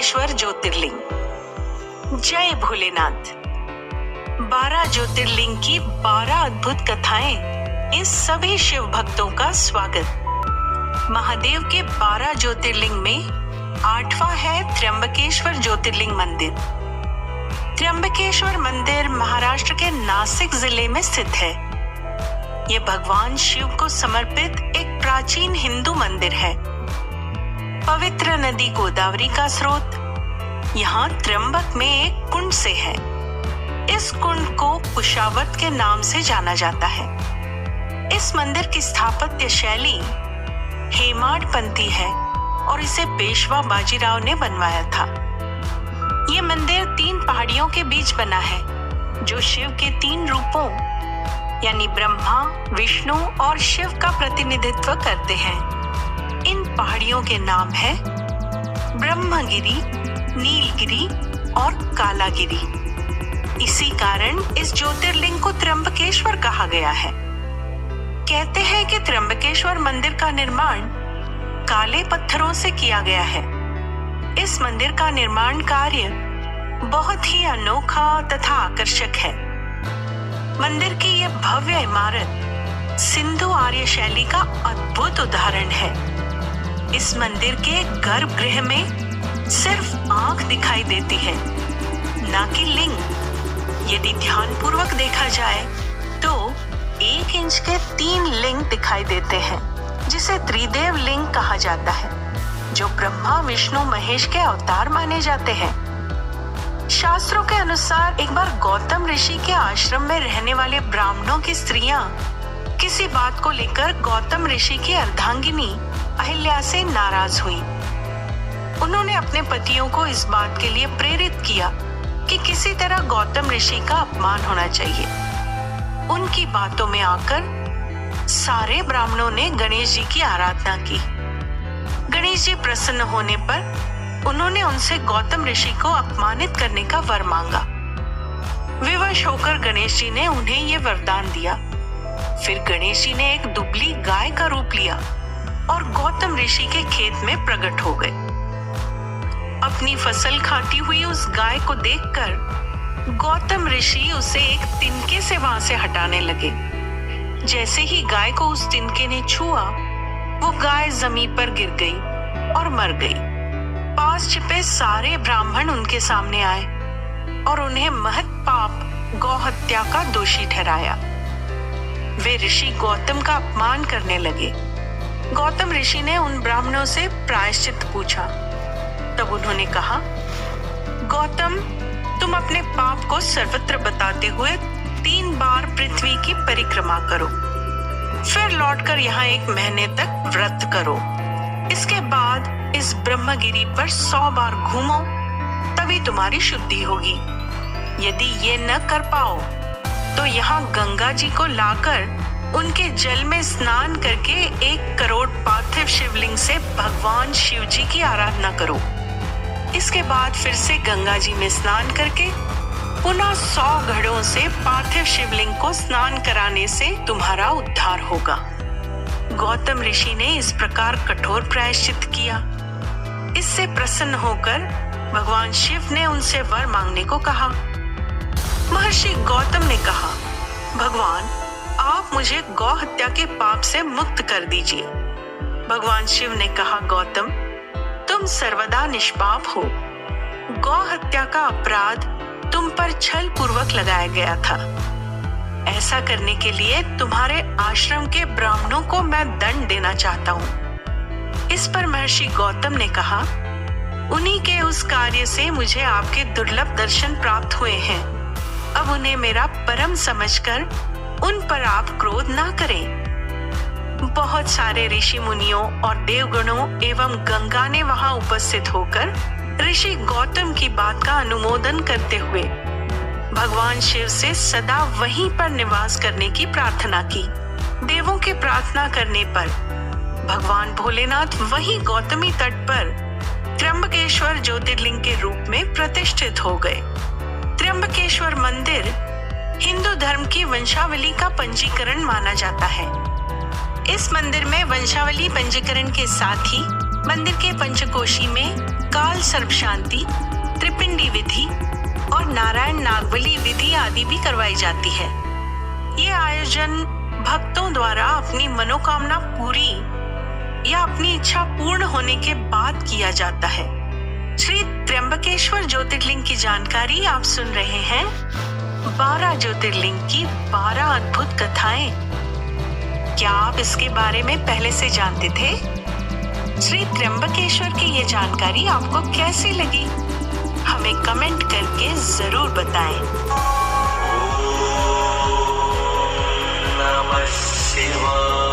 त्र्यंबकेश्वर ज्योतिर्लिंग। जय भोलेनाथ। 12 ज्योतिर्लिंग की 12 अद्भुत कथाएं इन सभी शिव भक्तों का स्वागत। महादेव के 12 ज्योतिर्लिंग में 8वां है त्र्यंबकेश्वर ज्योतिर्लिंग मंदिर। त्र्यंबकेश्वर मंदिर महाराष्ट्र के नासिक जिले में स्थित है। ये भगवान शिव को समर्पित एक प्राचीन हिंदू मंदिर है। पवित्र नदी गोदावरी का स्रोत यहाँ त्र्यंबक में एक कुंड से है। इस कुंड को कुशावत के नाम से जाना जाता है। इस मंदिर की स्थापत्य शैली हेमाड पंथी है और इसे पेशवा बाजीराव ने बनवाया था। ये मंदिर 3 पहाड़ियों के बीच बना है जो शिव के 3 रूपों यानी ब्रह्मा, विष्णु और शिव का प्रतिनिधित्व करते हैं। इन पहाड़ियों के नाम है ब्रह्मगिरी, नीलगिरी और कालागिरी। इसी कारण इस ज्योतिर्लिंग को त्र्यंबकेश्वर कहा गया है। कहते हैं कि त्र्यंबकेश्वर मंदिर का निर्माण काले पत्थरों से किया गया है। इस मंदिर का निर्माण कार्य बहुत ही अनोखा तथा आकर्षक है। मंदिर की यह भव्य इमारत सिंधु आर्य शैली का अद्भुत उदाहरण है। इस मंदिर के गर्भगृह में सिर्फ आंख दिखाई देती है, ना कि लिंग। यदि ध्यानपूर्वक देखा जाए तो 1 इंच के 3 लिंग दिखाई देते हैं, जिसे त्रिदेव लिंग कहा जाता है, जो ब्रह्मा, विष्णु, महेश के अवतार माने जाते हैं। शास्त्रों के अनुसार एक बार गौतम ऋषि के आश्रम में रहने वाले ब्राह्मणों की स्त्रियां किसी बात को लेकर गौतम ऋषि की अर्धांगिनी अहिल्या से नाराज हुई। उन्होंने अपने पतियों को इस बात के लिए प्रेरित किया कि किसी तरह गौतम ऋषि का अपमान होना चाहिए। उनकी बातों में आकर सारे ब्राह्मणों ने गणेश जी की आराधना की। गणेश जी प्रसन्न होने पर उन्होंने उनसे गौतम ऋषि को अपमानित करने का वर मांगा। विवश होकर गणेश जी ने उन्हें ये वरदान दिया। फिर गणेश जी ने एक दुबली गाय का रूप लिया और गौतम ऋषि के खेत में प्रकट हो गए। अपनी फसल खाती हुई उस गाय को देखकर गौतम ऋषि उसे एक तिनके से वहां से हटाने लगे। जैसे ही गाय को उस तिनके ने छुआ, वो गाय जमीन पर गिर गई और मर गई। पास छिपे सारे ब्राह्मण उनके सामने आए और उन्हें महत पाप गौ हत्या का दोषी ठहराया। वे ऋषि गौतम का अपमान करने लगे। गौतम ऋषि ने उन ब्राह्मणों से प्रायश्चित पूछा। तब उन्होंने कहा, गौतम, तुम अपने पाप को सर्वत्र बताते हुए 3 बार पृथ्वी की परिक्रमा करो, फिर लौटकर यहाँ 1 महीने तक व्रत करो। इसके बाद इस ब्रह्मगिरी पर 100 बार घूमो, तभी तुम्हारी शुद्धि होगी। यदि ये न कर पाओ तो यहाँ गंगा जी को लाकर उनके जल में स्नान करके 1 करोड़ पार्थिव शिवलिंग से भगवान शिव जी की आराधना करो। इसके बाद फिर से गंगा जी में स्नान करके पुनः 100 घड़ों से पार्थिव शिवलिंग को स्नान कराने से तुम्हारा उद्धार होगा। गौतम ऋषि ने इस प्रकार कठोर प्रायश्चित किया। इससे प्रसन्न होकर भगवान शिव ने उनसे वर मांगने को कहा। महर्षि गौतम ने कहा, भगवान, आप मुझे गौ हत्या के पाप से मुक्त कर दीजिए। भगवान शिव ने कहा, गौतम, तुम सर्वदा निष्पाप हो। गौ हत्या का अपराध तुम पर छल पूर्वक लगाया गया था। ऐसा करने के लिए तुम्हारे आश्रम के ब्राह्मणों को मैं दंड देना चाहता हूँ। इस पर महर्षि गौतम ने कहा, उन्हीं के उस कार्य से मुझे आपके दुर्लभ दर्शन प्राप्त हुए हैं। अब उन्हें मेरा परम समझकर उन पर आप क्रोध ना करें। बहुत सारे ऋषि मुनियों और देवगणों एवं गंगा ने वहां उपस्थित होकर ऋषि गौतम की बात का अनुमोदन करते हुए भगवान शिव से सदा वहीं पर निवास करने की प्रार्थना की। देवों के प्रार्थना करने पर भगवान भोलेनाथ वहीं गौतमी तट पर त्र्यंबकेश्वर ज्योतिर्लिंग के रूप में प्रतिष्ठित हो गए। त्र्यंबकेश्वर मंदिर हिंदू धर्म की वंशावली का पंजीकरण माना जाता है। इस मंदिर में वंशावली पंजीकरण के साथ ही मंदिर के पंचकोशी में काल सर्प शांति, त्रिपिंडी विधि और नारायण नागबली विधि आदि भी करवाई जाती है। ये आयोजन भक्तों द्वारा अपनी मनोकामना पूरी या अपनी इच्छा पूर्ण होने के बाद किया जाता है। श्री त्र्यंबकेश्वर ज्योतिर्लिंग की जानकारी आप सुन रहे हैं। 12 ज्योतिर्लिंग की 12 अद्भुत कथाएं। क्या आप इसके बारे में पहले से जानते थे? श्री त्र्यंबकेश्वर की ये जानकारी आपको कैसी लगी? हमें कमेंट करके जरूर बताएं। ओम नमः शिवाय।